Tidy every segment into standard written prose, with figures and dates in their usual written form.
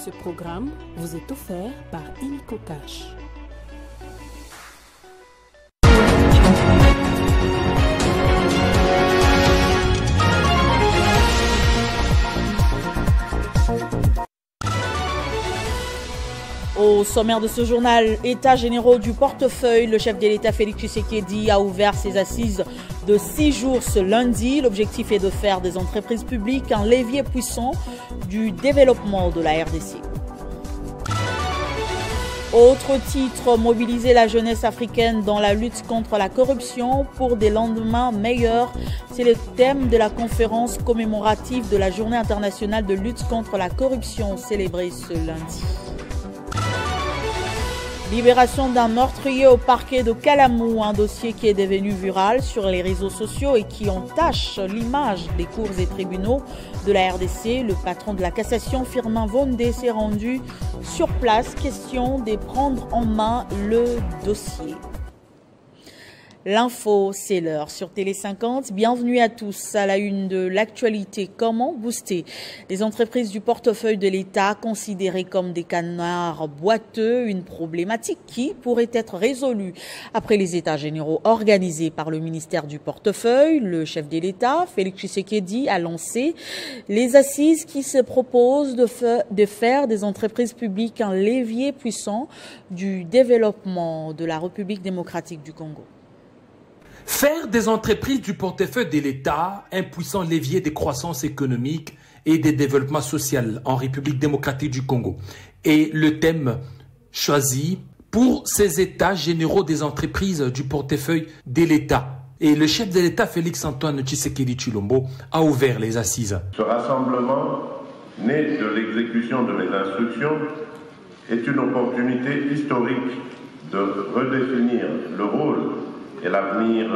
Ce programme vous est offert par Illico Cash. Au sommaire de ce journal, États généraux du portefeuille, le chef de l'État Félix Tshisekedi a ouvert ses assises de 6 jours ce lundi. L'objectif est de faire des entreprises publiques un levier puissant du développement de la RDC. Autre titre, mobiliser la jeunesse africaine dans la lutte contre la corruption pour des lendemains meilleurs. C'est le thème de la conférence commémorative de la Journée internationale de lutte contre la corruption célébrée ce lundi. Libération d'un meurtrier au parquet de Kalamou, un dossier qui est devenu viral sur les réseaux sociaux et qui entache l'image des cours et tribunaux de la RDC. Le patron de la cassation, Firmin Vondé, s'est rendu sur place. Question de prendre en main le dossier. L'info, c'est l'heure sur Télé 50. Bienvenue à tous à la une de l'actualité. Comment booster les entreprises du portefeuille de l'État considérées comme des canards boiteux, une problématique qui pourrait être résolue après les États généraux organisés par le ministère du portefeuille. Le chef de l'État, Félix Tshisekedi, a lancé les assises qui se proposent de faire des entreprises publiques un levier puissant du développement de la République démocratique du Congo. Faire des entreprises du portefeuille de l'État un puissant levier de croissance économique et de développement social en République démocratique du Congo est le thème choisi pour ces États généraux des entreprises du portefeuille de l'État. Et le chef de l'État, Félix-Antoine Tshisekedi Tshilombo, a ouvert les assises. Ce rassemblement, né de l'exécution de mes instructions, est une opportunité historique de redéfinir le rôle et l'avenir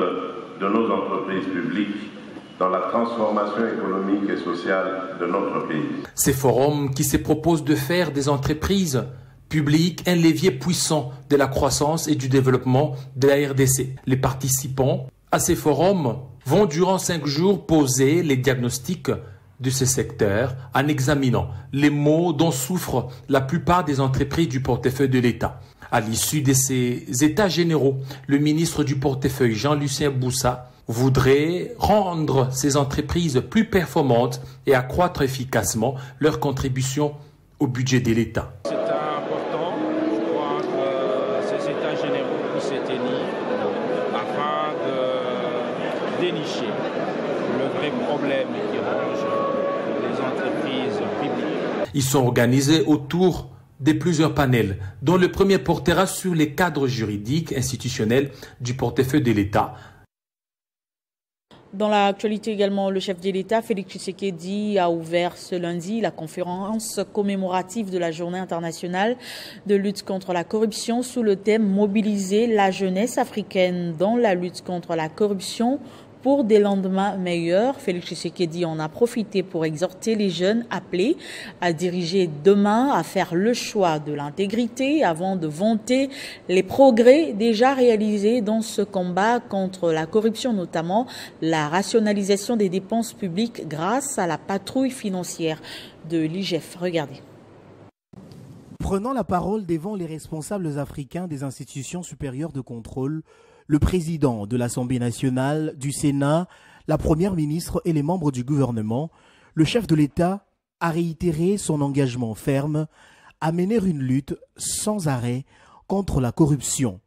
de nos entreprises publiques dans la transformation économique et sociale de notre pays. Ces forums qui se proposent de faire des entreprises publiques un levier puissant de la croissance et du développement de la RDC. Les participants à ces forums vont durant 5 jours poser les diagnostics de ce secteur en examinant les maux dont souffrent la plupart des entreprises du portefeuille de l'État. À l'issue de ces états généraux, le ministre du portefeuille, Jean-Lucien Boussa, voudrait rendre ces entreprises plus performantes et accroître efficacement leur contribution au budget de l'État. C'est important, je crois, que ces états généraux puissent se tenir afin de dénicher le vrai problème qui ronge les entreprises publiques. Ils sont organisés autour de plusieurs panels, dont le premier portera sur les cadres juridiques institutionnels du portefeuille de l'État. Dans l'actualité également, le chef de l'État, Félix Tshisekedi, a ouvert ce lundi la conférence commémorative de la Journée internationale de lutte contre la corruption sous le thème « Mobiliser la jeunesse africaine dans la lutte contre la corruption ». Pour des lendemains meilleurs, Félix Tshisekedi en a profité pour exhorter les jeunes appelés à diriger demain, à faire le choix de l'intégrité avant de vanter les progrès déjà réalisés dans ce combat contre la corruption, notamment la rationalisation des dépenses publiques grâce à la patrouille financière de l'IGF. Regardez. Prenant la parole devant les responsables africains des institutions supérieures de contrôle, le président de l'Assemblée nationale, du Sénat, la première ministre et les membres du gouvernement, le chef de l'État a réitéré son engagement ferme à mener une lutte sans arrêt contre la corruption.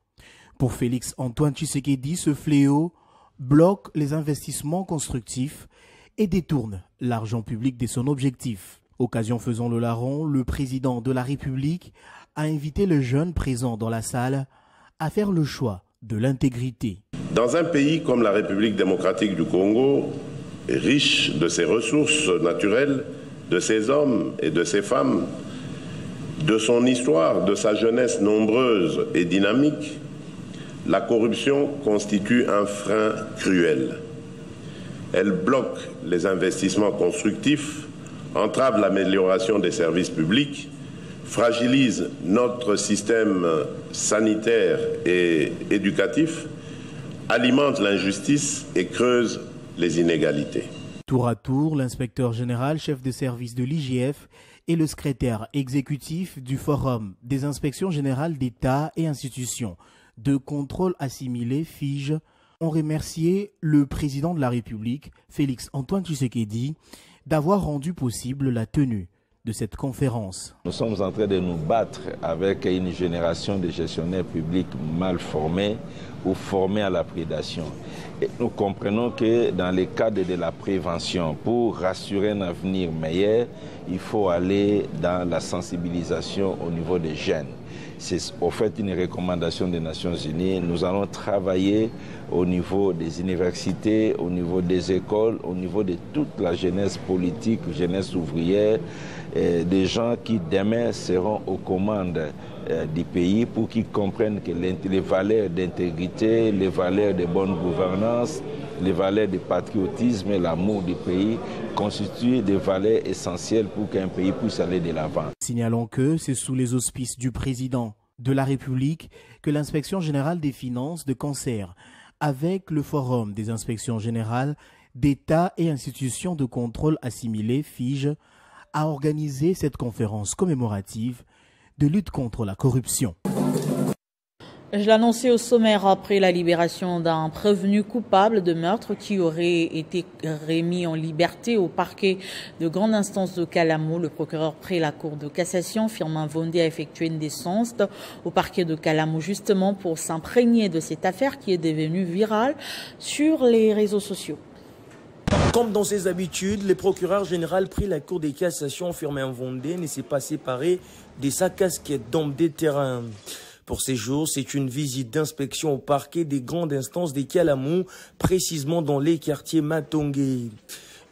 Pour Félix-Antoine Tshisekedi, ce fléau bloque les investissements constructifs et détourne l'argent public de son objectif. Occasion faisant le larron, le président de la République a invité les jeunes présents dans la salle à faire le choix de l'intégrité. Dans un pays comme la République démocratique du Congo, riche de ses ressources naturelles, de ses hommes et de ses femmes, de son histoire, de sa jeunesse nombreuse et dynamique, la corruption constitue un frein cruel. Elle bloque les investissements constructifs, entrave l'amélioration des services publics, fragilise notre système sanitaire et éducatif, alimente l'injustice et creuse les inégalités. Tour à tour, l'inspecteur général, chef de service de l'IGF est le secrétaire exécutif du Forum des inspections générales d'État et institutions de contrôle assimilé FIGE, ont remercié le président de la République, Félix Antoine Tshisekedi, d'avoir rendu possible la tenue de cette conférence. Nous sommes en train de nous battre avec une génération de gestionnaires publics mal formés ou formés à la prédation. Et nous comprenons que dans le cadre de la prévention, pour rassurer un avenir meilleur, il faut aller dans la sensibilisation au niveau des jeunes. C'est au fait une recommandation des Nations Unies. Nous allons travailler au niveau des universités, au niveau des écoles, au niveau de toute la jeunesse politique, jeunesse ouvrière, des gens qui demain seront aux commandes du pays pour qu'ils comprennent que les valeurs d'intégrité, les valeurs de bonne gouvernance, les valeurs de patriotisme et l'amour du pays constituent des valeurs essentielles pour qu'un pays puisse aller de l'avant. Signalons que c'est sous les auspices du président de la République que l'Inspection générale des finances, de concert avec le Forum des inspections générales d'État et institutions de contrôle assimilé FIGE, a organisé cette conférence commémorative de lutte contre la corruption. Je l'annonçais au sommaire après la libération d'un prévenu coupable de meurtre qui aurait été remis en liberté au parquet de grande instance de Kalamou. Le procureur près la Cour de cassation, Firmin Vondé, a effectué une descente au parquet de Kalamou justement pour s'imprégner de cette affaire qui est devenue virale sur les réseaux sociaux. Comme dans ses habitudes, le procureur général pris la Cour de cassation, Firmin Vondé, ne s'est pas séparé de sa casquette d'homme des terrains. Pour ces jours, c'est une visite d'inspection au parquet des grandes instances de Kalamou, précisément dans les quartiers Matongé.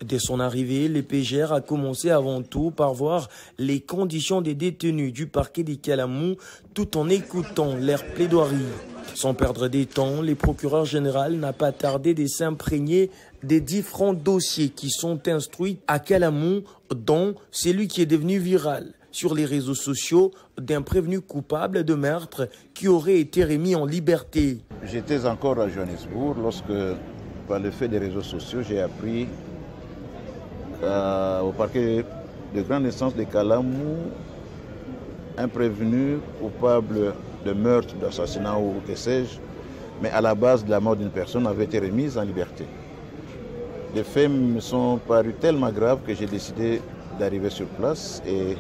Dès son arrivée, le PGR a commencé avant tout par voir les conditions des détenus du parquet de Kalamou tout en écoutant leurs plaidoiries. Sans perdre de temps, le procureur général n'a pas tardé de s'imprégner des différents dossiers qui sont instruits à Kalamou, dont celui qui est devenu viral sur les réseaux sociaux d'un prévenu coupable de meurtre qui aurait été remis en liberté. J'étais encore à Johannesburg lorsque, par le fait des réseaux sociaux, j'ai appris au parquet de grande instance de Kalamou un prévenu coupable de meurtre, d'assassinat ou que sais-je, mais à la base de la mort d'une personne avait été remise en liberté. Les faits me sont parus tellement graves que j'ai décidé d'arriver sur place et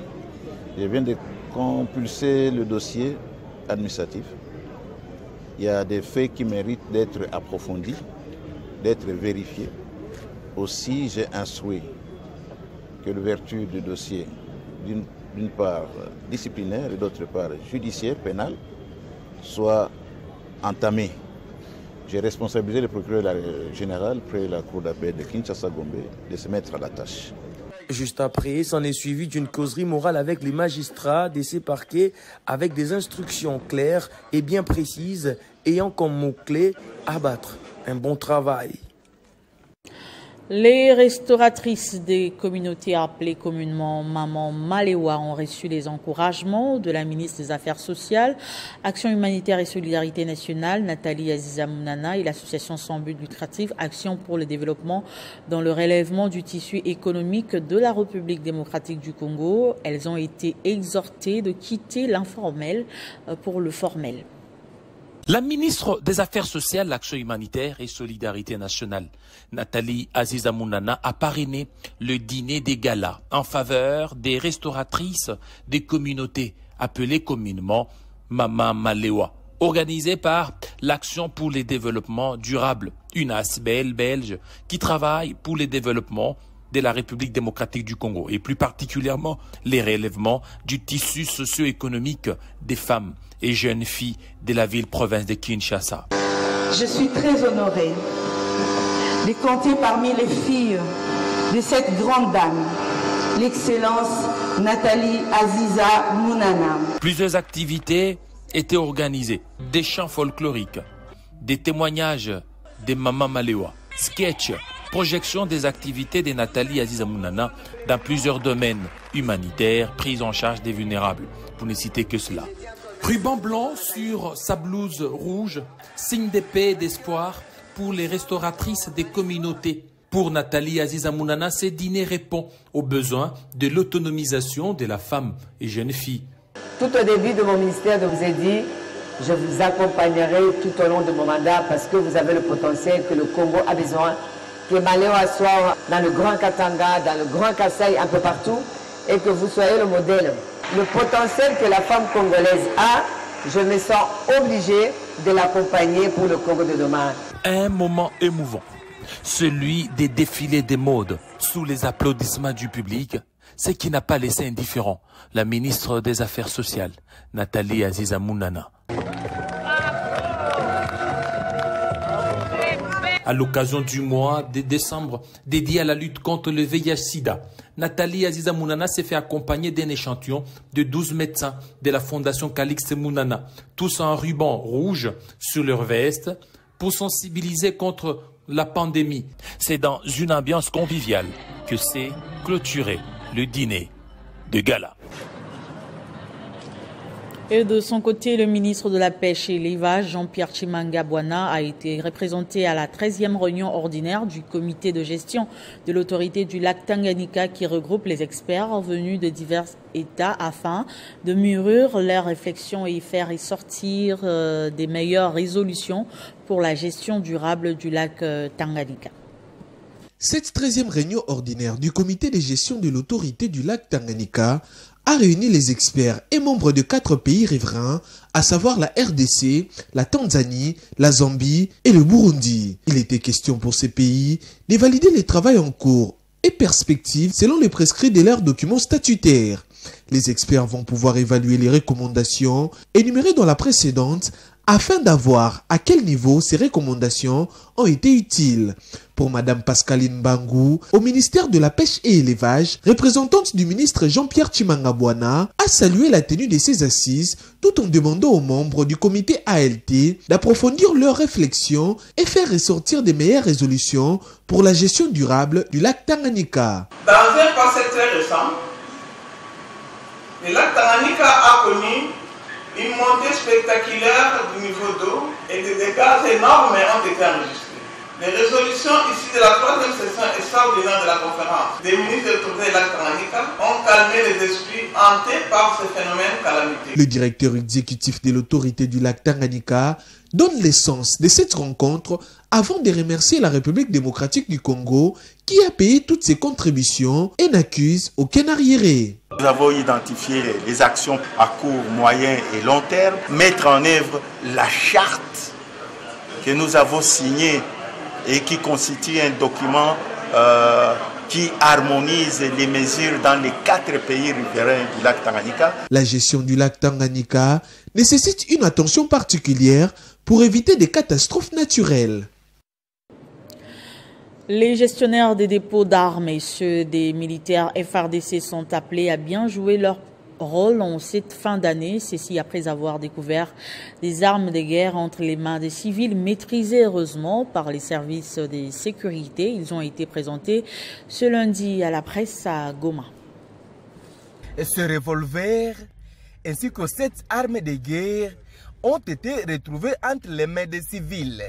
je viens de compulser le dossier administratif. Il y a des faits qui méritent d'être approfondis, d'être vérifiés. Aussi, j'ai instruit que l'ouverture du dossier, d'une part disciplinaire et d'autre part judiciaire, pénale, soit entamée. J'ai responsabilisé le procureur général près la cour d'appel de Kinshasa-Gombe de se mettre à la tâche. Juste après, s'en est suivi d'une causerie morale avec les magistrats de ces parquets avec des instructions claires et bien précises ayant comme mot-clé abattre un bon travail. Les restauratrices des communautés appelées communément Maman Malewa ont reçu les encouragements de la ministre des Affaires sociales, Action humanitaire et solidarité nationale, Nathalie Aziza Mounana, et l'association sans but lucratif Action pour le développement dans le relèvement du tissu économique de la République démocratique du Congo. Elles ont été exhortées de quitter l'informel pour le formel. La ministre des Affaires sociales, l'Action humanitaire et solidarité nationale, Nathalie Aziza Mounana, a parrainé le dîner des galas en faveur des restauratrices des communautés appelées communément Maman Malewa, organisé par l'Action pour le développement durable, une ASBL belge qui travaille pour le développement de la République démocratique du Congo et plus particulièrement les relèvements du tissu socio-économique des femmes et jeunes filles de la ville-province de Kinshasa. Je suis très honorée de compter parmi les filles de cette grande dame, l'excellence Nathalie Aziza Mounana. Plusieurs activités étaient organisées, des chants folkloriques, des témoignages des Maman Malewa, sketchs, projection des activités de Nathalie Aziza Mounana dans plusieurs domaines humanitaires, prise en charge des vulnérables, pour ne citer que cela. Ruban blanc sur sa blouse rouge, signe de paix et d'espoir pour les restauratrices des communautés Pour Nathalie Aziza Mounana, ce dîner répond aux besoins de l'autonomisation de la femme et jeune fille. Tout au début de mon ministère, je vous ai dit, je vous accompagnerai tout au long de mon mandat parce que vous avez le potentiel que le Congo a besoin, que Maléoa soit dans le Grand Katanga, dans le Grand Kasaï, un peu partout, et que vous soyez le modèle. Le potentiel que la femme congolaise a, je me sens obligée de l'accompagner pour le Congo de demain. Un moment émouvant, celui des défilés des modes sous les applaudissements du public, ce qui n'a pas laissé indifférent la ministre des Affaires sociales, Nathalie Aziza Mounana. À l'occasion du mois de décembre dédié à la lutte contre le VIH-Sida, Nathalie Aziza Mounana s'est fait accompagner d'un échantillon de 12 médecins de la Fondation Calixte Mounana, tous en ruban rouge sur leur veste pour sensibiliser contre la pandémie. C'est dans une ambiance conviviale que s'est clôturé le dîner de gala. Et de son côté, le ministre de la Pêche et l'Élevage, Jean-Pierre Tshimanga Bwana, a été représenté à la 13e réunion ordinaire du comité de gestion de l'autorité du lac Tanganyika qui regroupe les experts venus de divers États afin de mûrir leurs réflexions et faire sortir des meilleures résolutions pour la gestion durable du lac Tanganyika. Cette 13e réunion ordinaire du comité de gestion de l'autorité du lac Tanganyika a réuni les experts et membres de 4 pays riverains, à savoir la RDC, la Tanzanie, la Zambie et le Burundi. Il était question pour ces pays de valider les travaux en cours et perspectives selon les prescrits de leurs documents statutaires. Les experts vont pouvoir évaluer les recommandations énumérées dans la précédente afin d'avoir à quel niveau ces recommandations ont été utiles. Pour Madame Pascaline Bangou, au ministère de la Pêche et Élevage, représentante du ministre Jean-Pierre Tshimanga Bwana, a salué la tenue de ces assises tout en demandant aux membres du comité ALT d'approfondir leurs réflexions et faire ressortir des meilleures résolutions pour la gestion durable du lac Tanganyika. Dans un passé très récent, le lac Tanganyika a connu une montée spectaculaire du niveau d'eau et des dégâts énormes ont été enregistrés. Les résolutions issues de la 3e session extraordinaire de la conférence des ministres de l'autorité du lac Tanganyika ont calmé les esprits hantés par ce phénomène calamiteux. Le directeur exécutif de l'autorité du lac Tanganyika donne l'essence de cette rencontre avant de remercier la République démocratique du Congo qui a payé toutes ses contributions et n'accuse aucun arriéré. Nous avons identifié les actions à court, moyen et long terme, mettre en œuvre la charte que nous avons signée et qui constitue un document qui harmonise les mesures dans les 4 pays riverains du lac Tanganyika. La gestion du lac Tanganyika nécessite une attention particulière pour éviter des catastrophes naturelles. Les gestionnaires des dépôts d'armes et ceux des militaires FARDC sont appelés à bien jouer leur rôle en cette fin d'année, ceci après avoir découvert des armes de guerre entre les mains des civils maîtrisées heureusement par les services de sécurité. Ils ont été présentés ce lundi à la presse à Goma. Ce revolver ainsi que cette arme de guerre ont été retrouvés entre les mains des civils.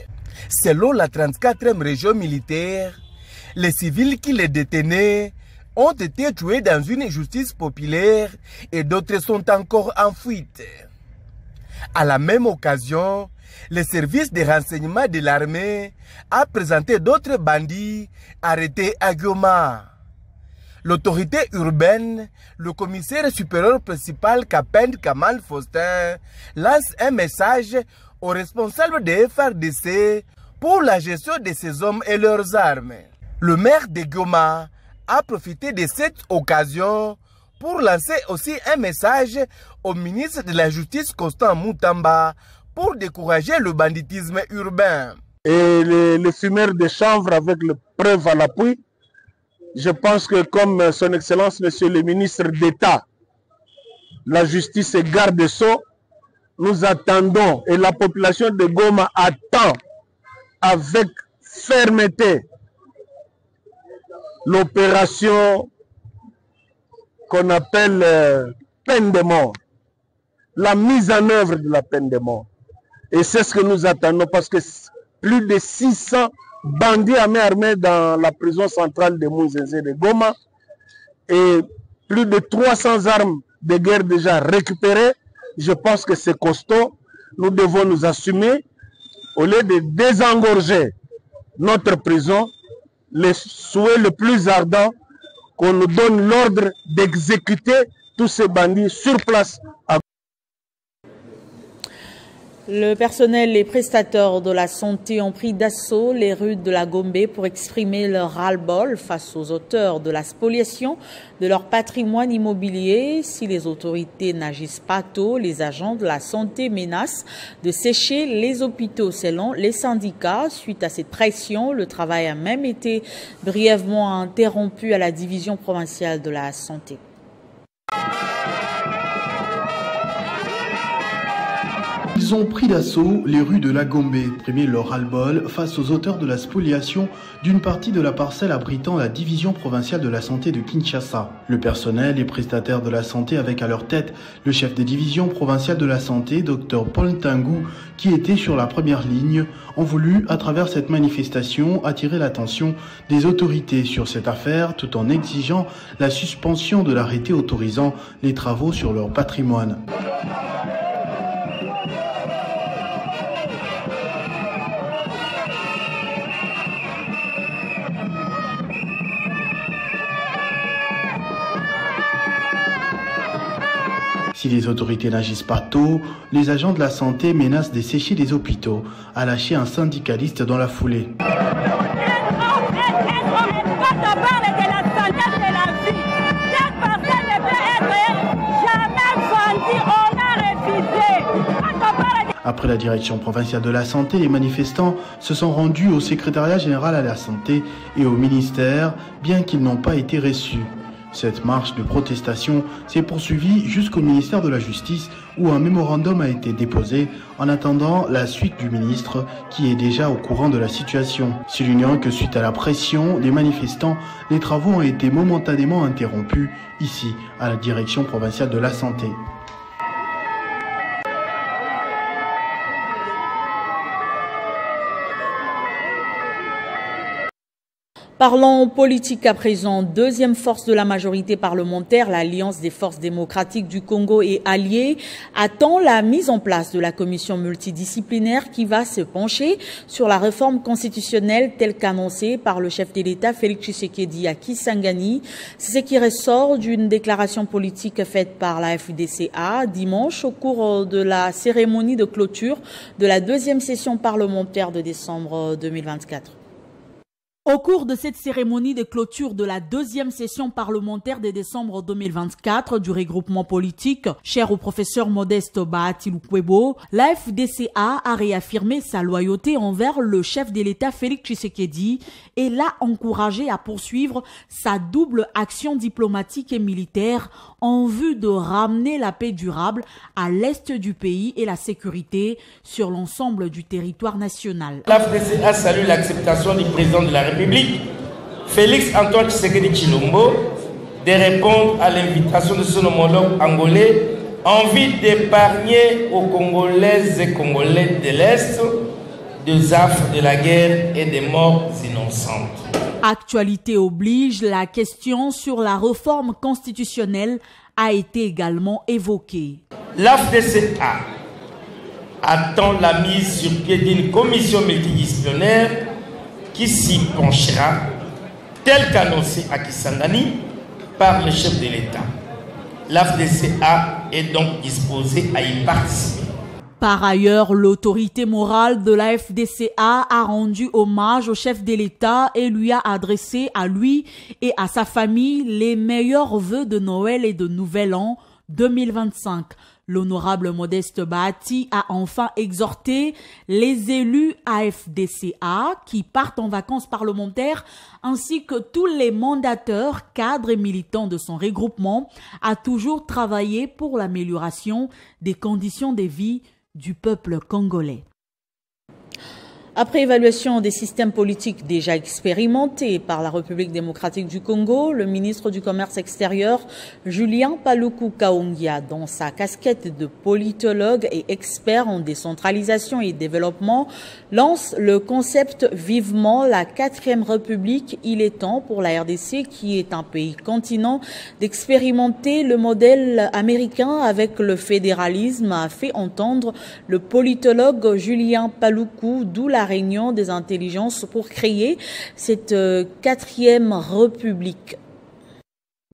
Selon la 34e région militaire, les civils qui les détenaient ont été tués dans une justice populaire et d'autres sont encore en fuite. À la même occasion, le service de renseignement de l'armée a présenté d'autres bandits arrêtés à Goma. L'autorité urbaine, le commissaire supérieur principal Kapend Kamal Faustin, lance un message aux responsables des FARDC pour la gestion de ces hommes et leurs armes. Le maire de Goma a profité de cette occasion pour lancer aussi un message au ministre de la Justice Constant Moutamba pour décourager le banditisme urbain. Et les fumeurs de chanvre avec le preuve à l'appui, je pense que comme son Excellence Monsieur le ministre d'État, la justice et garde des Sceaux, nous attendons et la population de Goma attend avec fermeté l'opération qu'on appelle peine de mort, la mise en œuvre de la peine de mort. Et c'est ce que nous attendons parce que plus de 600 bandits à main armée dans la prison centrale de Mouzenzé de Goma et plus de 300 armes de guerre déjà récupérées. Je pense que c'est costaud. Nous devons nous assumer. Au lieu de désengorger notre prison, le souhait le plus ardent, qu'on nous donne l'ordre d'exécuter tous ces bandits sur place. Le personnel et les prestataires de la santé ont pris d'assaut les rues de la Gombe pour exprimer leur ras-le-bol face aux auteurs de la spoliation de leur patrimoine immobilier. Si les autorités n'agissent pas tôt, les agents de la santé menacent de sécher les hôpitaux. Selon les syndicats, suite à cette pression, le travail a même été brièvement interrompu à la division provinciale de la santé. Ils ont pris d'assaut les rues de la Gombe, exprimé leur ras-le-bol face aux auteurs de la spoliation d'une partie de la parcelle abritant la division provinciale de la santé de Kinshasa. Le personnel et prestataires de la santé avec à leur tête le chef des divisions provinciales de la santé, Dr Paul Tangou, qui était sur la première ligne, ont voulu, à travers cette manifestation, attirer l'attention des autorités sur cette affaire tout en exigeant la suspension de l'arrêté autorisant les travaux sur leur patrimoine. Si les autorités n'agissent pas tôt, les agents de la santé menacent de sécher les hôpitaux, a lâché un syndicaliste dans la foulée. Après la direction provinciale de la santé, les manifestants se sont rendus au secrétariat général à la santé et au ministère, bien qu'ils n'ont pas été reçus. Cette marche de protestation s'est poursuivie jusqu'au ministère de la Justice où un mémorandum a été déposé en attendant la suite du ministre qui est déjà au courant de la situation. Soulignant que suite à la pression des manifestants, les travaux ont été momentanément interrompus ici à la direction provinciale de la santé. Parlons politique à présent. Deuxième force de la majorité parlementaire, l'Alliance des forces démocratiques du Congo et alliés attend la mise en place de la commission multidisciplinaire qui va se pencher sur la réforme constitutionnelle telle qu'annoncée par le chef de l'État Félix Tshisekedi à Kisangani. C'est ce qui ressort d'une déclaration politique faite par la FDCA dimanche au cours de la cérémonie de clôture de la deuxième session parlementaire de décembre 2024. Au cours de cette cérémonie de clôture de la deuxième session parlementaire de décembre 2024 du regroupement politique, cher au professeur Modeste Bahati Lukwebo, la FDCA a réaffirmé sa loyauté envers le chef de l'État Félix Tshisekedi et l'a encouragé à poursuivre sa double action diplomatique et militaire en vue de ramener la paix durable à l'est du pays et la sécurité sur l'ensemble du territoire national. La FDCA salue l'acceptation du président de la République, Félix Antoine Tshisekedi Tshilombo, de répondre à l'invitation de son homologue angolais en vue d'épargner aux Congolaises et Congolais de l'Est des affres de la guerre et des morts innocentes. Actualité oblige, la question sur la réforme constitutionnelle a été également évoquée. L'AFDCA attend la mise sur pied d'une commission multidisciplinaire qui s'y penchera, tel qu'annoncé à Kisangani par le chef de l'État. L'AFDCA est donc disposée à y participer. Par ailleurs, l'autorité morale de la FDCA a rendu hommage au chef de l'État et lui a adressé à lui et à sa famille les meilleurs vœux de Noël et de Nouvel An 2025. L'honorable Modeste Bahati a enfin exhorté les élus AFDCA qui partent en vacances parlementaires ainsi que tous les mandateurs, cadres et militants de son regroupement à toujours travailler pour l'amélioration des conditions de vie du peuple congolais. Après évaluation des systèmes politiques déjà expérimentés par la République démocratique du Congo, le ministre du Commerce extérieur, Julien Paluku Kaongia, dans sa casquette de politologue et expert en décentralisation et développement, lance le concept vivement la 4e République. Il est temps pour la RDC, qui est un pays continent, d'expérimenter le modèle américain avec le fédéralisme, a fait entendre le politologue Julien Paluku, d'où la réunion des intelligences pour créer cette 4e République.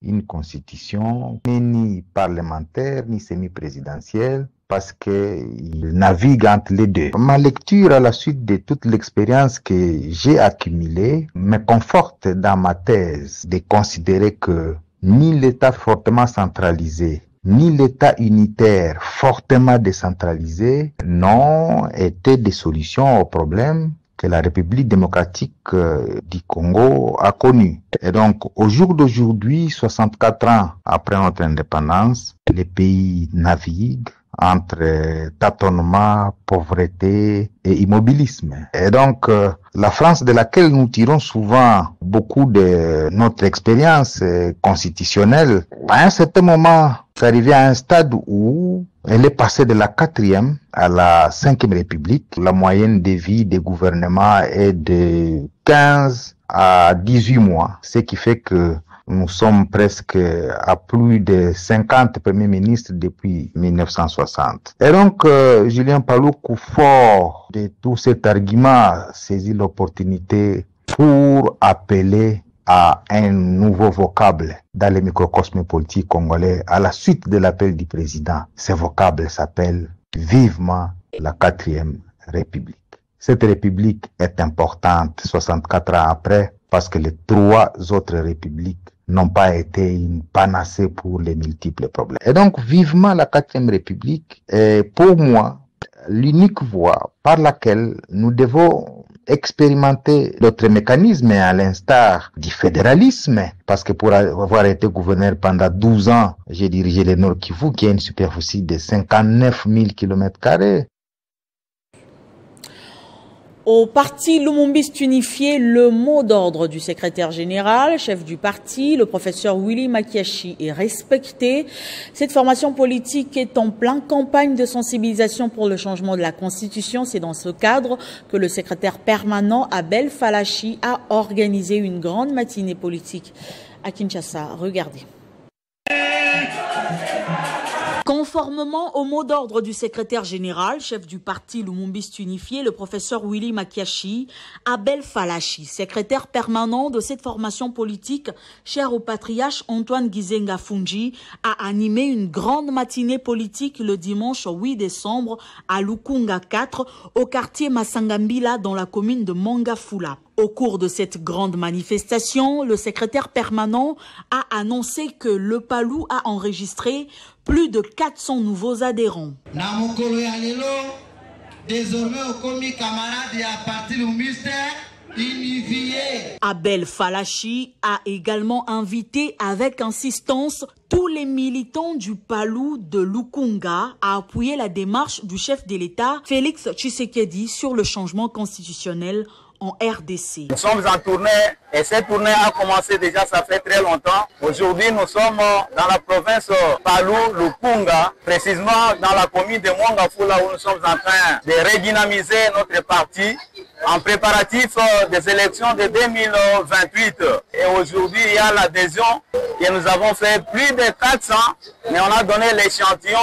Une constitution ni parlementaire ni semi-présidentielle, parce qu'il navigue entre les deux. Ma lecture à la suite de toute l'expérience que j'ai accumulée me conforte dans ma thèse de considérer que ni l'État fortement centralisé ni l'État unitaire fortement décentralisé n'ont été des solutions aux problèmes que la République démocratique du Congo a connus. Et donc, au jour d'aujourd'hui, 64 ans après notre indépendance, les pays naviguent entre tâtonnement, pauvreté et immobilisme. Et donc, la France, de laquelle nous tirons souvent beaucoup de notre expérience constitutionnelle, à un certain moment, c'est arrivé à un stade où elle est passée de la 4e à la 5e République. La moyenne de vie des gouvernements est de 15 à 18 mois, ce qui fait que nous sommes presque à plus de 50 premiers ministres depuis 1960. Et donc, Julien Paluku, fort de tout cet argument, saisit l'opportunité pour appeler à un nouveau vocable dans le microcosme politique congolais à la suite de l'appel du président. Ce vocable s'appelle vivement la 4e République. Cette République est importante 64 ans après parce que les 3 autres républiques n'ont pas été une panacée pour les multiples problèmes. Et donc, vivement la 4e République est pour moi l'unique voie par laquelle nous devons expérimenter d'autres mécanismes à l'instar du fédéralisme, parce que pour avoir été gouverneur pendant 12 ans, j'ai dirigé le Nord Kivu qui a une superficie de 59 000 km². Au parti Lumumbiste unifié, le mot d'ordre du secrétaire général, chef du parti, le professeur Willy Makiashi, est respecté. Cette formation politique est en pleine campagne de sensibilisation pour le changement de la Constitution. C'est dans ce cadre que le secrétaire permanent Abel Falachi a organisé une grande matinée politique à Kinshasa. Regardez. Conformément au mot d'ordre du secrétaire général, chef du parti Lumumbiste unifié, le professeur Willy Makiashi, Abel Falachi, secrétaire permanent de cette formation politique, cher au patriarche Antoine Gizenga Fungi, a animé une grande matinée politique le dimanche 8 décembre à Lukunga 4, au quartier Masangambila, dans la commune de Mongafula. Au cours de cette grande manifestation, le secrétaire permanent a annoncé que le Palou a enregistré plus de 400 nouveaux adhérents. Désormais, au commis camarade et à partir du mystère unifié. Abel Falachi a également invité avec insistance tous les militants du Palou de Lukunga à appuyer la démarche du chef de l'État, Félix Tshisekedi, sur le changement constitutionnel en RDC. Nous sommes en tournée et cette tournée a commencé déjà, ça fait très longtemps. Aujourd'hui, nous sommes dans la province Palou, Lukunga, précisément dans la commune de Mongafula, où nous sommes en train de redynamiser notre parti en préparatif des élections de 2028. Et aujourd'hui, il y a l'adhésion que nous avons fait plus de 400, mais on a donné l'échantillon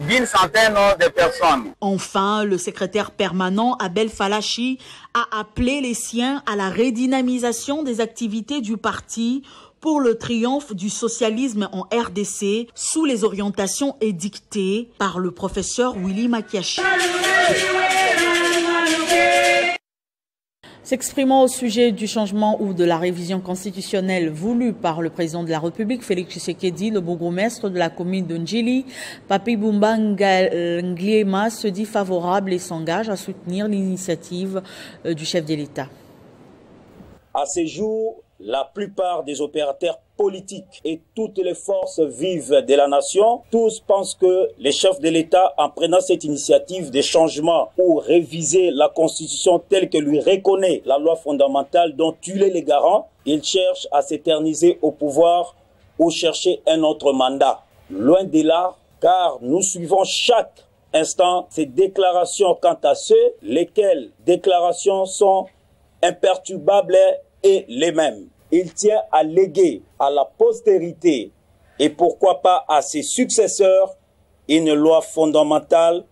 d'une centaine de personnes. Enfin, le secrétaire permanent Abel Falachi a appelé les siens à la redynamisation des activités du parti pour le triomphe du socialisme en RDC sous les orientations édictées par le professeur Willy Makiashi. S'exprimant au sujet du changement ou de la révision constitutionnelle voulue par le président de la République, Félix Tshisekedi, le bourgmestre de la commune de Njili, Papi Bumba Ngliema, se dit favorable et s'engage à soutenir l'initiative du chef de l'État. À ce jour, la plupart des opérateurs politiques et toutes les forces vives de la nation, tous pensent que les chefs de l'État, en prenant cette initiative de changement ou réviser la Constitution telle que lui reconnaît la loi fondamentale dont il est le garant, ils cherchent à s'éterniser au pouvoir ou chercher un autre mandat. Loin de là, car nous suivons chaque instant ces déclarations quant à ceux lesquelles déclarations sont imperturbables et les mêmes. Il tient à léguer à la postérité et pourquoi pas à ses successeurs une loi fondamentale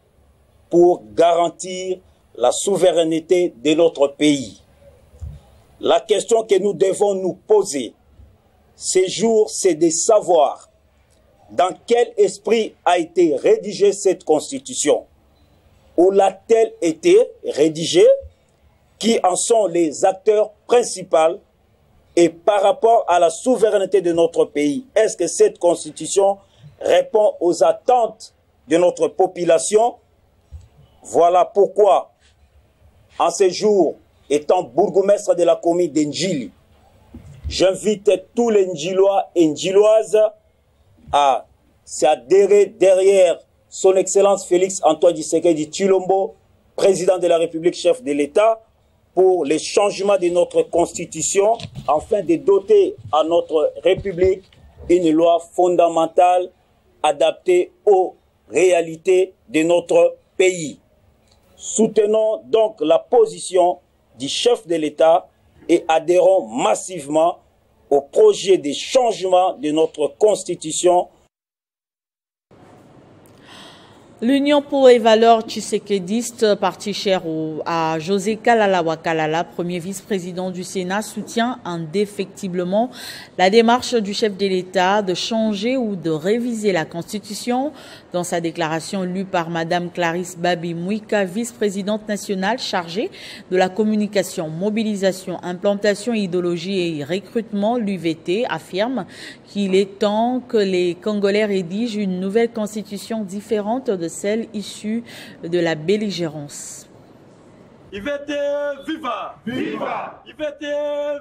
pour garantir la souveraineté de notre pays. La question que nous devons nous poser ces jours, c'est de savoir dans quel esprit a été rédigée cette constitution. Où l'a-t-elle été rédigée? Qui en sont les acteurs principaux? Et par rapport à la souveraineté de notre pays, est-ce que cette constitution répond aux attentes de notre population? Voilà pourquoi, en ce jour, étant bourgmestre de la commune d'Ndjili, j'invite tous les Ndjilois et Ndjiloises à s'adhérer derrière son Excellence Félix Antoine Tshisekedi Tshilombo, président de la République, chef de l'État, pour les changements de notre constitution, afin de doter à notre République une loi fondamentale adaptée aux réalités de notre pays. Soutenons donc la position du chef de l'État et adhérons massivement au projet de changement de notre constitution. L'Union pour les valeurs tshisekédistes, parti cher à José Kalala Wakalala, premier vice-président du Sénat, soutient indéfectiblement la démarche du chef de l'État de changer ou de réviser la Constitution. Dans sa déclaration lue par Madame Clarisse Babi Mouika, vice-présidente nationale chargée de la communication, mobilisation, implantation, idéologie et recrutement, l'UVT affirme qu'il est temps que les Congolais rédigent une nouvelle constitution différente de celle issue de la belligérance. UVT, viva! Viva! UVT,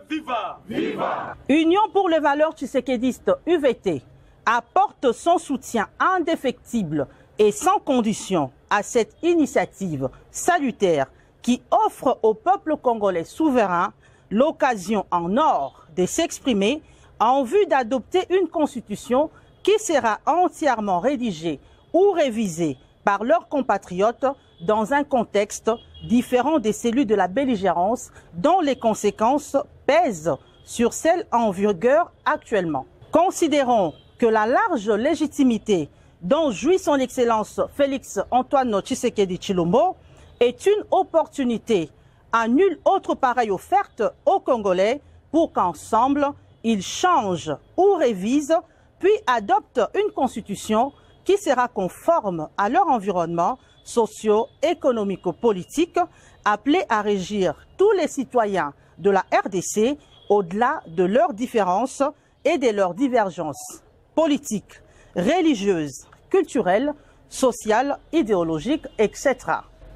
viva! Viva! Union pour les valeurs tshisekédistes, UVT, apporte son soutien indéfectible et sans condition à cette initiative salutaire qui offre au peuple congolais souverain l'occasion en or de s'exprimer en vue d'adopter une constitution qui sera entièrement rédigée ou révisée par leurs compatriotes dans un contexte différent de celui de la belligérance dont les conséquences pèsent sur celle en vigueur actuellement. Considérons que la large légitimité dont jouit son Excellence Félix Antoine Tshisekedi Tshilombo est une opportunité à nulle autre pareille offerte aux Congolais pour qu'ensemble, ils changent ou révisent, puis adoptent une constitution qui sera conforme à leur environnement socio-économico-politique, appelé à régir tous les citoyens de la RDC au-delà de leurs différences et de leurs divergences politiques, religieuses, culturelles, sociales, idéologiques, etc.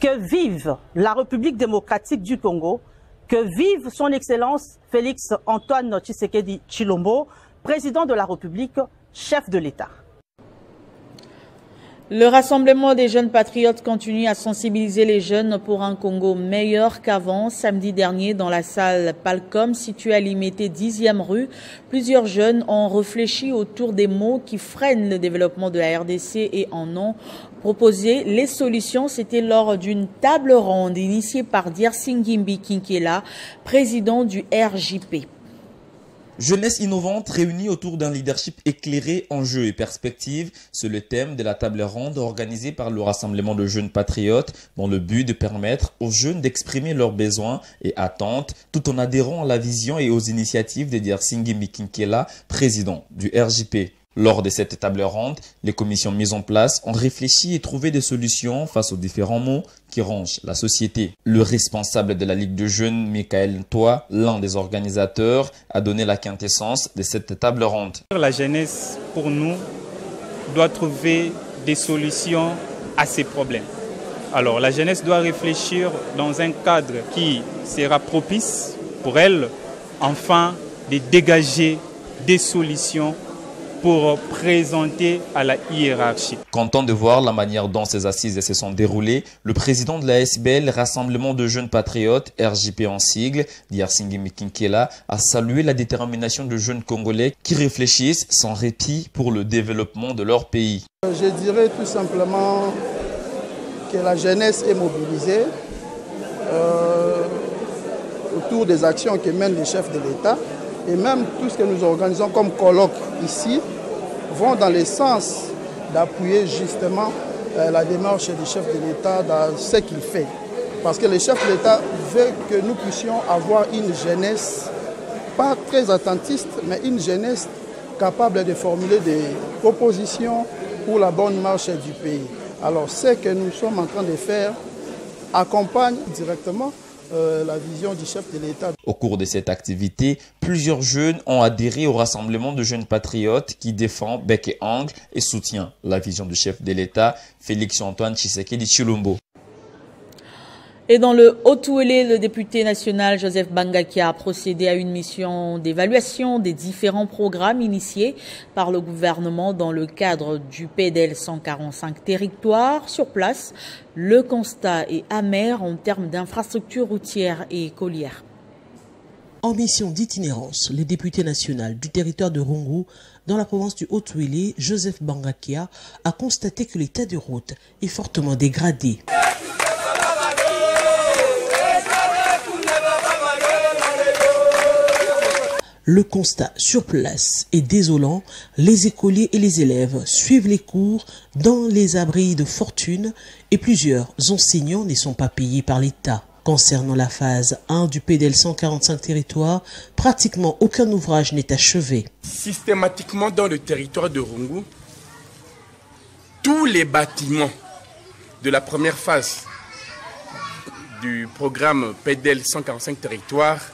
Que vive la République démocratique du Congo, que vive son Excellence Félix Antoine Tshisekedi Tshilombo, président de la République, chef de l'État. Le Rassemblement des jeunes patriotes continue à sensibiliser les jeunes pour un Congo meilleur qu'avant. Samedi dernier, dans la salle Palcom, située à Limité 10e rue, plusieurs jeunes ont réfléchi autour des mots qui freinent le développement de la RDC et en ont proposé les solutions. C'était lors d'une table ronde initiée par Diersingimbi Kinkela, président du RJP. Jeunesse innovante réunie autour d'un leadership éclairé, enjeux et perspectives, c'est le thème de la table ronde organisée par le Rassemblement de jeunes patriotes dans le but de permettre aux jeunes d'exprimer leurs besoins et attentes tout en adhérant à la vision et aux initiatives de Diersingimbi Kinkela, président du RJP. Lors de cette table ronde, les commissions mises en place ont réfléchi et trouvé des solutions face aux différents mots qui rongent la société. Le responsable de la Ligue de jeunes, Michael Ntoa, l'un des organisateurs, a donné la quintessence de cette table ronde. La jeunesse, pour nous, doit trouver des solutions à ces problèmes. Alors, la jeunesse doit réfléchir dans un cadre qui sera propice pour elle, enfin, de dégager des solutions pour présenter à la hiérarchie. Content de voir la manière dont ces assises se sont déroulées, le président de la SBL, Rassemblement de jeunes patriotes, RJP en sigle, Diarsingi Mikinkela, a salué la détermination de jeunes Congolais qui réfléchissent sans répit pour le développement de leur pays. Je dirais tout simplement que la jeunesse est mobilisée autour des actions que mènent les chefs de l'État. Et même tout ce que nous organisons comme colloque ici vont dans le sens d'appuyer justement la démarche du chef de l'État dans ce qu'il fait. Parce que le chef de l'État veut que nous puissions avoir une jeunesse, pas très attentiste, mais une jeunesse capable de formuler des propositions pour la bonne marche du pays. Alors ce que nous sommes en train de faire accompagne directement la vision du chef de l'État. Au cours de cette activité, plusieurs jeunes ont adhéré au Rassemblement de jeunes patriotes qui défend bec et angle et soutient la vision du chef de l'État, Félix-Antoine Tshisekedi Tshilombo. Et dans le Haut-Ouélé, le député national Joseph Bangakia a procédé à une mission d'évaluation des différents programmes initiés par le gouvernement dans le cadre du PDL 145 territoires. Sur place, le constat est amer en termes d'infrastructures routières et écolières. En mission d'itinérance, le député national du territoire de Rungu, dans la province du Haut-Ouélé, Joseph Bangakia, a constaté que l'état de route est fortement dégradé. Le constat sur place est désolant. Les écoliers et les élèves suivent les cours dans les abris de fortune et plusieurs enseignants ne sont pas payés par l'État. Concernant la phase 1 du PDL 145 territoires, pratiquement aucun ouvrage n'est achevé. Systématiquement dans le territoire de Rungu, tous les bâtiments de la première phase du programme PDL 145 territoires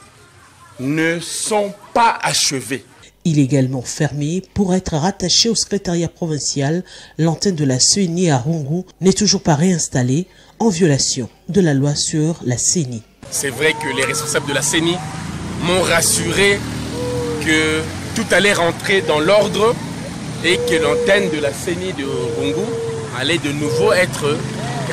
ne sont pas achevés. Il est également fermé pour être rattaché au secrétariat provincial. L'antenne de la CENI à Rungu n'est toujours pas réinstallée en violation de la loi sur la CENI. C'est vrai que les responsables de la CENI m'ont rassuré que tout allait rentrer dans l'ordre et que l'antenne de la CENI de Rungu allait de nouveau être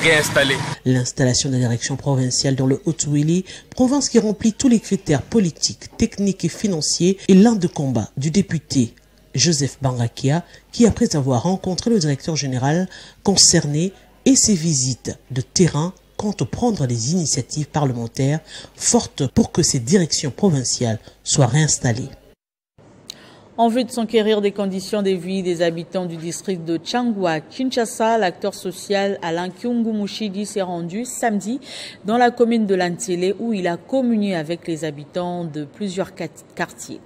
réinstallée. L'installation de la direction provinciale dans le Haut-Ouélé, province qui remplit tous les critères politiques, techniques et financiers, est l'un des combats du député Joseph Bangakia, qui après avoir rencontré le directeur général concerné et ses visites de terrain, compte prendre des initiatives parlementaires fortes pour que ces directions provinciales soient réinstallées. En vue de s'enquérir des conditions de vie des habitants du district de Tchangwa, Kinshasa, l'acteur social Alain Kyungumushidi s'est rendu samedi dans la commune de Lantélé où il a communié avec les habitants de plusieurs quartiers.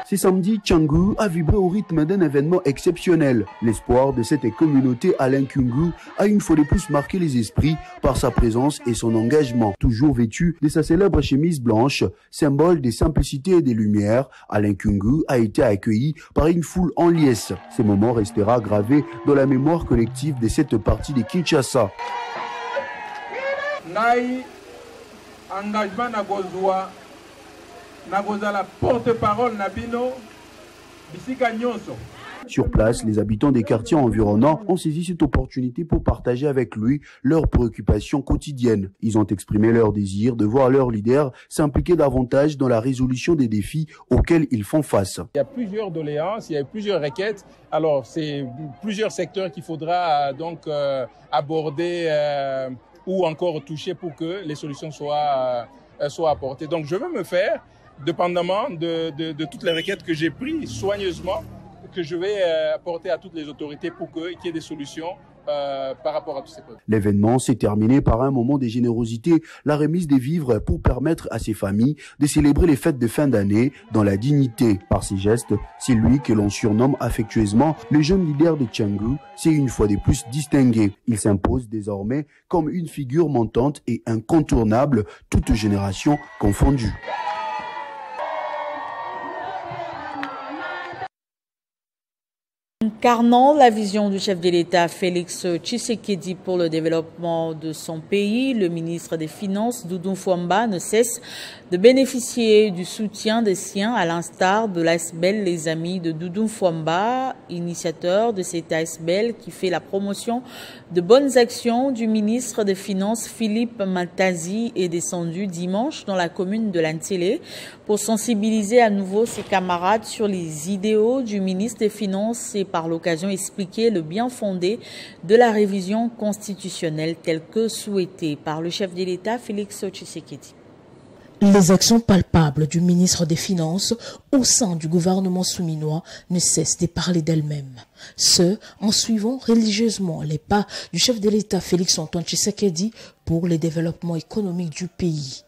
Ce samedi, Tchangou a vibré au rythme d'un événement exceptionnel. L'espoir de cette communauté, Alain Kyungu, a une fois de plus marqué les esprits par sa présence et son engagement. Toujours vêtu de sa célèbre chemise blanche, symbole des simplicités et des lumières, Alain Kyungu a été accueilli par une foule en liesse. Ce moment restera gravé dans la mémoire collective de cette partie de Kinshasa. Engagement Nagozwa, Nagozala porte-parole Nabino, Bisika Nyonso. Sur place, les habitants des quartiers environnants ont saisi cette opportunité pour partager avec lui leurs préoccupations quotidiennes. Ils ont exprimé leur désir de voir leur leader s'impliquer davantage dans la résolution des défis auxquels ils font face. Il y a plusieurs doléances, il y a plusieurs requêtes. Alors, c'est plusieurs secteurs qu'il faudra donc aborder ou encore toucher pour que les solutions soient apportées. Donc, je veux me faire, dépendamment de toutes les requêtes que j'ai prises soigneusement, que je vais apporter à toutes les autorités pour qu'il y ait des solutions par rapport à tous ces problèmes. L'événement s'est terminé par un moment de générosité, la remise des vivres pour permettre à ces familles de célébrer les fêtes de fin d'année dans la dignité. Par ces gestes, c'est lui que l'on surnomme affectueusement le jeune leader de Tchangou, s'est une fois de plus distingué. Il s'impose désormais comme une figure montante et incontournable, toute génération confondue. Incarnant la vision du chef de l'État Félix Tshisekedi pour le développement de son pays, le ministre des Finances Doudou Fwamba ne cesse de bénéficier du soutien des siens, à l'instar de l'ASBEL Les Amis de Doudou Fwamba, initiateur de cet ASBEL qui fait la promotion de bonnes actions du ministre des Finances Philippe Matazi est descendu dimanche dans la commune de Lantélé pour sensibiliser à nouveau ses camarades sur les idéaux du ministre des Finances et par l'occasion expliquer le bien fondé de la révision constitutionnelle telle que souhaitée par le chef de l'État Félix Tshisekedi. Les actions palpables du ministre des Finances au sein du gouvernement souminois ne cessent de parler d'elles-mêmes. Ce, en suivant religieusement les pas du chef de l'État Félix Antoine Tshisekedi pour le développement économique du pays.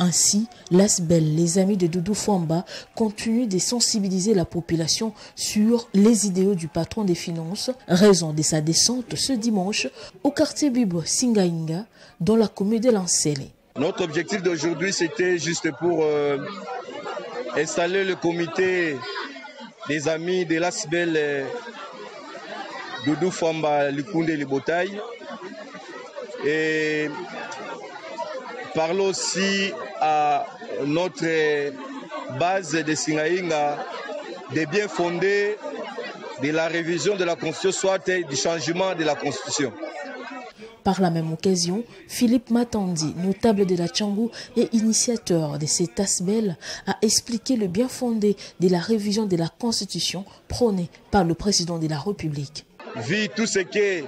Ainsi, l'ASBEL, les amis de Doudou Fwamba, continuent de sensibiliser la population sur les idéaux du patron des finances, raison de sa descente ce dimanche au quartier Bibo Singainga, dans la commune de Lansele. Notre objectif d'aujourd'hui, c'était juste pour installer le comité des amis de l'ASBEL Doudou Fwamba, Likunde et Libotaï. Et parler aussi à notre base de Singainga des biens fondés de la révision de la Constitution, soit du changement de la Constitution. Par la même occasion, Philippe Matandi, notable de la Tchangou et initiateur de cet ASBEL, a expliqué le bien fondé de la révision de la Constitution prônée par le président de la République. Vu tout ce que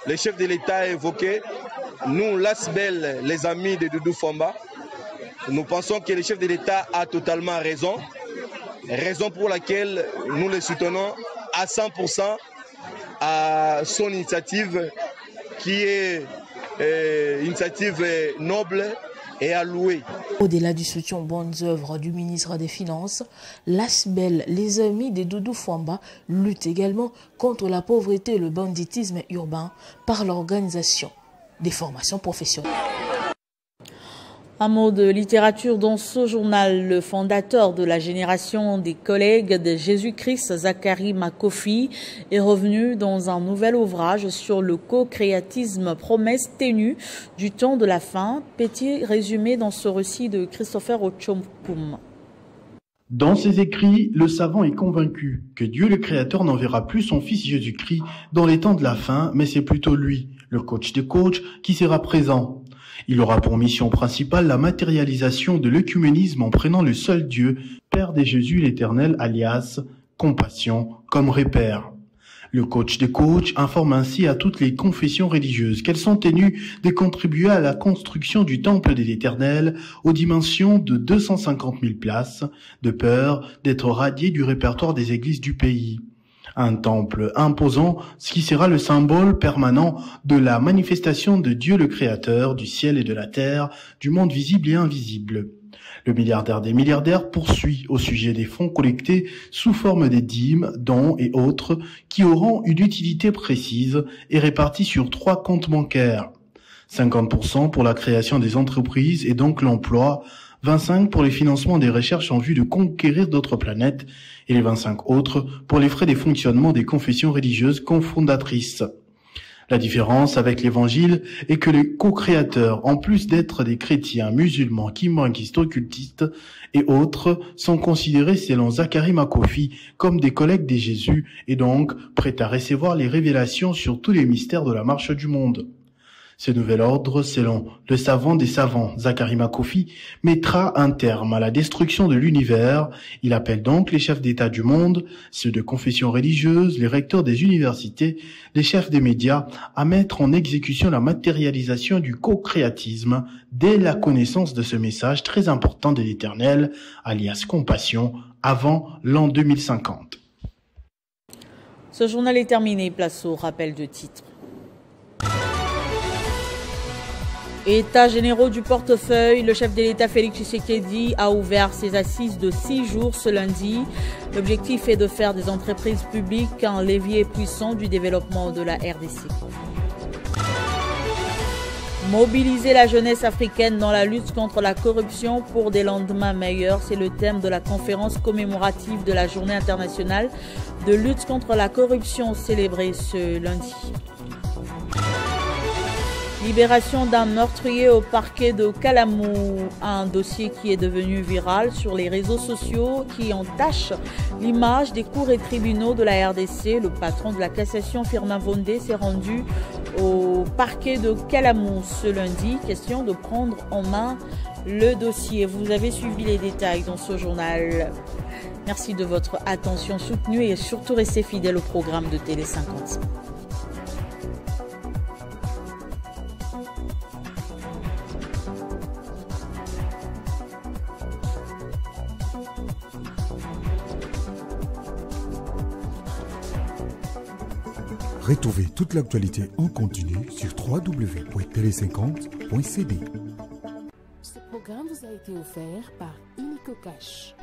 le chef de l'État a évoqué, nous, l'ASBEL, les amis de Doudou Fwamba, nous pensons que le chef de l'État a totalement raison, raison pour laquelle nous le soutenons à 100% à son initiative qui est une initiative noble et allouée. Au-delà du soutien aux bonnes œuvres du ministre des Finances, l'ASBEL, les amis de Doudou Fwamba, lutte également contre la pauvreté et le banditisme urbain par l'organisation des formations professionnelles. Un mot de littérature dans ce journal. Le fondateur de la génération des collègues de Jésus-Christ, Zachary Makofi, est revenu dans un nouvel ouvrage sur le co-créatisme, promesse ténue du temps de la fin. Petit résumé dans ce récit de Christopher Ochompoum. Dans ses écrits, le savant est convaincu que Dieu le Créateur n'enverra plus son Fils Jésus-Christ dans les temps de la fin, mais c'est plutôt lui, le coach des coachs, qui sera présent. Il aura pour mission principale la matérialisation de l'œcuménisme en prenant le seul Dieu, Père de Jésus l'Éternel, alias compassion, comme repère. Le coach des coachs informe ainsi à toutes les confessions religieuses qu'elles sont tenues de contribuer à la construction du temple de l'Éternel aux dimensions de 250 000 places, de peur d'être radié du répertoire des églises du pays. Un temple imposant, ce qui sera le symbole permanent de la manifestation de Dieu le Créateur, du ciel et de la terre, du monde visible et invisible. Le milliardaire des milliardaires poursuit au sujet des fonds collectés sous forme des dîmes, dons et autres qui auront une utilité précise et répartis sur 3 comptes bancaires. 50% pour la création des entreprises et donc l'emploi, 25 pour les financements des recherches en vue de conquérir d'autres planètes et les 25 autres pour les frais des fonctionnements des confessions religieuses cofondatrices. La différence avec l'évangile est que les co-créateurs, en plus d'être des chrétiens, musulmans, kimbanguistes, occultistes et autres, sont considérés selon Zachary Makofi comme des collègues de Jésus et donc prêts à recevoir les révélations sur tous les mystères de la marche du monde. Ce nouvel ordre, selon le savant des savants, Zachary Makofi, mettra un terme à la destruction de l'univers. Il appelle donc les chefs d'État du monde, ceux de confessions religieuses, les recteurs des universités, les chefs des médias, à mettre en exécution la matérialisation du co-créatisme dès la connaissance de ce message très important de l'Éternel, alias compassion, avant l'an 2050. Ce journal est terminé. Place au rappel de titres. États généraux du portefeuille, le chef de l'État Félix Tshisekedi a ouvert ses assises de 6 jours ce lundi. L'objectif est de faire des entreprises publiques un levier puissant du développement de la RDC. Mobiliser la jeunesse africaine dans la lutte contre la corruption pour des lendemains meilleurs, c'est le thème de la conférence commémorative de la Journée internationale de lutte contre la corruption célébrée ce lundi. Libération d'un meurtrier au parquet de Kalamou, un dossier qui est devenu viral sur les réseaux sociaux qui entache l'image des cours et tribunaux de la RDC. Le patron de la cassation, Firmin Vondé, s'est rendu au parquet de Kalamou ce lundi. Question de prendre en main le dossier. Vous avez suivi les détails dans ce journal. Merci de votre attention soutenue et surtout restez fidèles au programme de Télé 50. Retrouvez toute l'actualité en continu sur www.tele50.cd. Ce programme vous a été offert par Illico Cash.